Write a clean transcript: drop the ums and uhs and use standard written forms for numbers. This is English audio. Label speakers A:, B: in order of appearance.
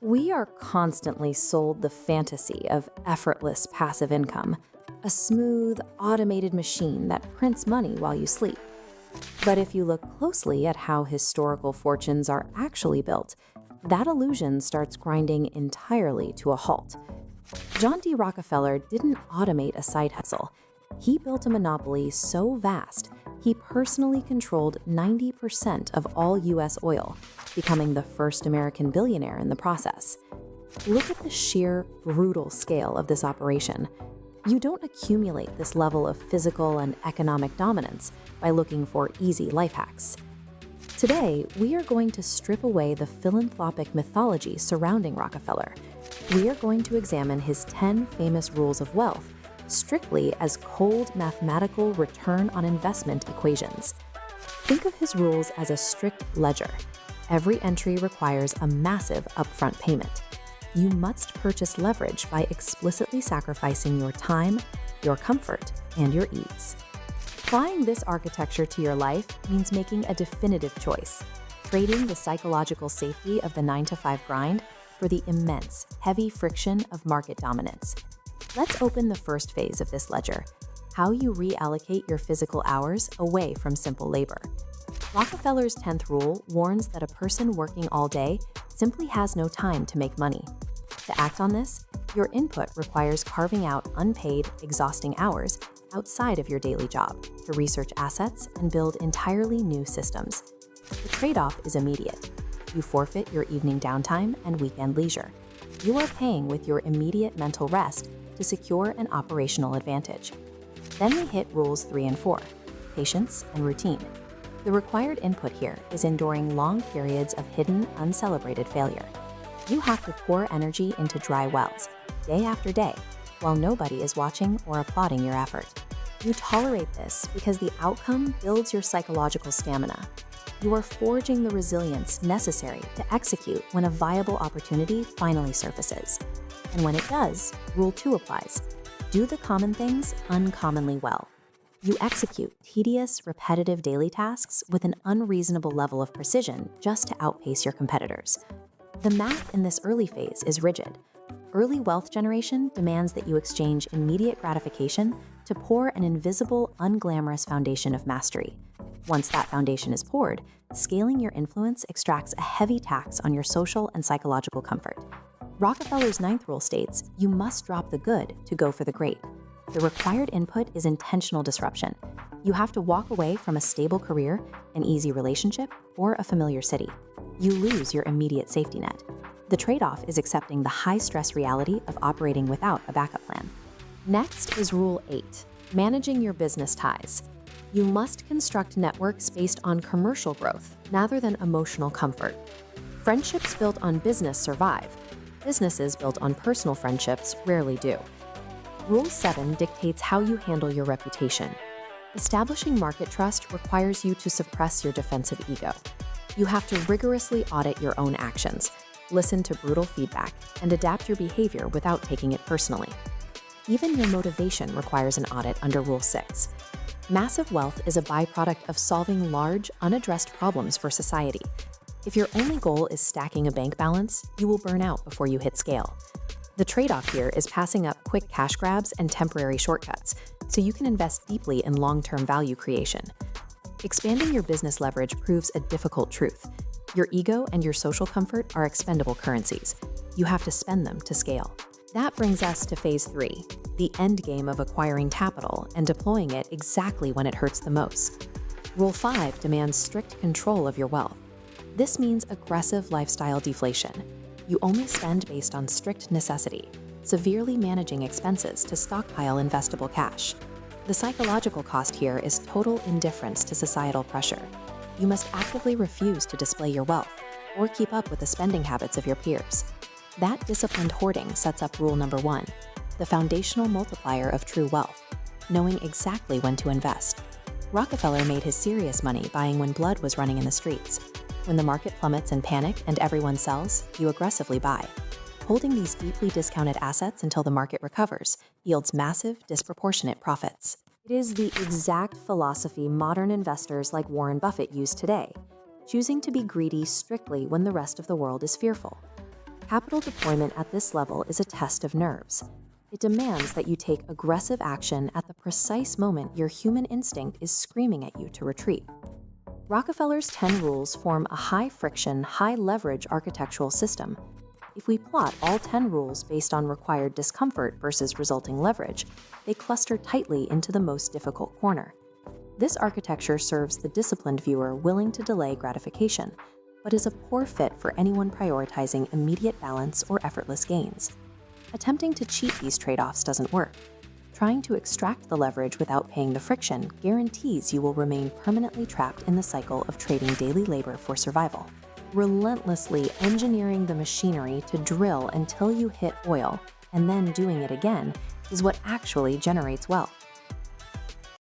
A: We are constantly sold the fantasy of effortless passive income, a smooth, automated machine that prints money while you sleep. But if you look closely at how historical fortunes are actually built, that illusion starts grinding entirely to a halt. John D. Rockefeller didn't automate a side hustle. He built a monopoly so vast, he personally controlled 90% of all U.S. oil, becoming the first American billionaire in the process. Look at the sheer, brutal scale of this operation. You don't accumulate this level of physical and economic dominance by looking for easy life hacks. Today, we are going to strip away the philanthropic mythology surrounding Rockefeller. We are going to examine his 10 famous rules of wealth strictly as cold mathematical return on investment equations. Think of his rules as a strict ledger. Every entry requires a massive upfront payment. You must purchase leverage by explicitly sacrificing your time, your comfort, and your ease. Applying this architecture to your life means making a definitive choice, trading the psychological safety of the 9-to-5 grind for the immense, heavy friction of market dominance. Let's open the first phase of this ledger, how you reallocate your physical hours away from simple labor. Rockefeller's 10th rule warns that a person working all day simply has no time to make money. To act on this, your input requires carving out unpaid, exhausting hours outside of your daily job to research assets and build entirely new systems. The trade-off is immediate. You forfeit your evening downtime and weekend leisure. You are paying with your immediate mental rest to secure an operational advantage. Then we hit rules 3 and 4, patience and routine. The required input here is enduring long periods of hidden, uncelebrated failure. You have to pour energy into dry wells, day after day, while nobody is watching or applauding your effort. You tolerate this because the outcome builds your psychological stamina. You are forging the resilience necessary to execute when a viable opportunity finally surfaces. And when it does, Rule 2 applies. Do the common things uncommonly well. You execute tedious, repetitive daily tasks with an unreasonable level of precision just to outpace your competitors. The math in this early phase is rigid. Early wealth generation demands that you exchange immediate gratification to pour an invisible, unglamorous foundation of mastery. Once that foundation is poured, scaling your influence extracts a heavy tax on your social and psychological comfort. Rockefeller's 9th rule states you must drop the good to go for the great. The required input is intentional disruption. You have to walk away from a stable career, an easy relationship, or a familiar city. You lose your immediate safety net. The trade-off is accepting the high-stress reality of operating without a backup plan. Next is Rule 8, managing your business ties. You must construct networks based on commercial growth rather than emotional comfort. Friendships built on business survive. Businesses built on personal friendships rarely do. Rule 7 dictates how you handle your reputation. Establishing market trust requires you to suppress your defensive ego. You have to rigorously audit your own actions, listen to brutal feedback, and adapt your behavior without taking it personally. Even your motivation requires an audit under Rule 6. Massive wealth is a byproduct of solving large, unaddressed problems for society. If your only goal is stacking a bank balance, you will burn out before you hit scale. The trade-off here is passing up quick cash grabs and temporary shortcuts, so you can invest deeply in long-term value creation. Expanding your business leverage proves a difficult truth. Your ego and your social comfort are expendable currencies. You have to spend them to scale. That brings us to Phase 3, the end game of acquiring capital and deploying it exactly when it hurts the most. Rule 5 demands strict control of your wealth. This means aggressive lifestyle deflation. You only spend based on strict necessity, severely managing expenses to stockpile investable cash. The psychological cost here is total indifference to societal pressure. You must actively refuse to display your wealth or keep up with the spending habits of your peers. That disciplined hoarding sets up rule number 1, the foundational multiplier of true wealth, knowing exactly when to invest. Rockefeller made his serious money buying when blood was running in the streets. When the market plummets in panic and everyone sells, you aggressively buy. Holding these deeply discounted assets until the market recovers yields massive, disproportionate profits. It is the exact philosophy modern investors like Warren Buffett use today, choosing to be greedy strictly when the rest of the world is fearful. Capital deployment at this level is a test of nerves. It demands that you take aggressive action at the precise moment your human instinct is screaming at you to retreat. Rockefeller's 10 rules form a high-friction, high-leverage architectural system. If we plot all 10 rules based on required discomfort versus resulting leverage, they cluster tightly into the most difficult corner. This architecture serves the disciplined viewer willing to delay gratification, but is a poor fit for anyone prioritizing immediate balance or effortless gains. Attempting to cheat these trade-offs doesn't work. Trying to extract the leverage without paying the friction guarantees you will remain permanently trapped in the cycle of trading daily labor for survival. Relentlessly engineering the machinery to drill until you hit oil, and then doing it again, is what actually generates wealth.